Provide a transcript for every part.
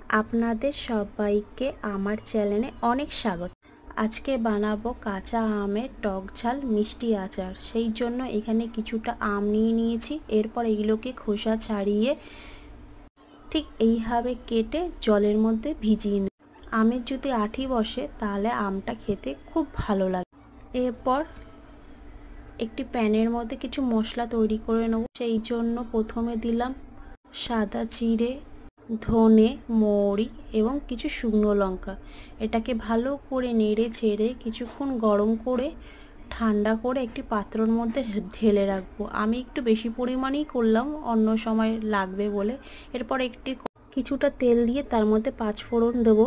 আপনাদের সবাইকে আমার চ্যানেলে অনেক স্বাগত। আজকে বানাবো কাঁচা আমের টক ঝাল মিষ্টি আচার। সেই জন্য এখানে কিছুটা আম নিয়ে নিয়েছি। এরপর এগুলোকে খোসা ছাড়িয়ে ঠিক এইভাবে কেটে জলের মধ্যে ভিজিয়ে নিই। আমের যদি আঁটি বসে তাহলে আমটা খেতে খুব ভালো লাগে। এরপর একটি প্যানের মধ্যে কিছু মশলা তৈরি করে নেব। সেই জন্য প্রথমে দিলাম সাদা জিরে, ধনে, মৌরি এবং কিছু শুকনো লঙ্কা। এটাকে ভালো করে নেড়ে ছেড়ে কিছুক্ষণ গরম করে ঠান্ডা করে একটি পাত্রের মধ্যে ঢেলে রাখবো। আমি একটু বেশি পরিমাণেই করলাম, অন্য সময় লাগবে বলে। এরপর কিছুটা তেল দিয়ে তার মধ্যে পাঁচফোড়ন দেবো।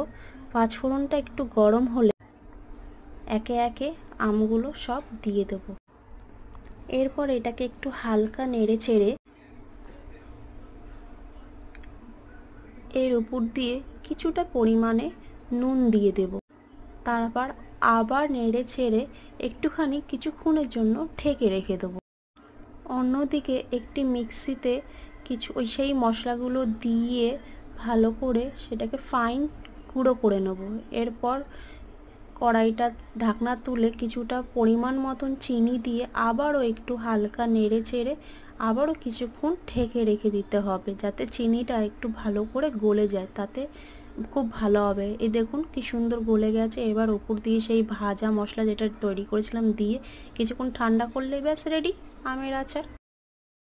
পাঁচফোড়নটা একটু গরম হলে একে একে আমগুলো সব দিয়ে দেবো। এরপর এটাকে একটু হালকা নেড়ে ছেড়ে এর উপর দিয়ে কিছুটা পরিমাণে নুন দিয়ে দেব। তারপর আবার নেড়ে ছেড়ে একটুখানি কিছুক্ষণের জন্য ঢেকে রেখে দেবো। অন্যদিকে একটি মিক্সিতে সেই মশলাগুলো দিয়ে ভালো করে সেটাকে ফাইন গুঁড়ো করে নেব। এরপর কড়াইটা ঢাকনা তুলে কিছুটা পরিমাণ মতন চিনি দিয়ে আবারও একটু হালকা নেড়ে চেড়ে আবারও কিছুক্ষণ ঢেকে রেখে দিতে হবে, যাতে চিনিটা একটু ভালো করে গলে যায়, তাতে খুব ভালো হবে। এই দেখুন কি সুন্দর গলে গেছে। এবার উপর দিয়ে সেই ভাজা মশলা যেটা তৈরি করেছিলাম দিয়ে কিছুক্ষণ ঠান্ডা করলে ব্যাস রেডি আমের আচার।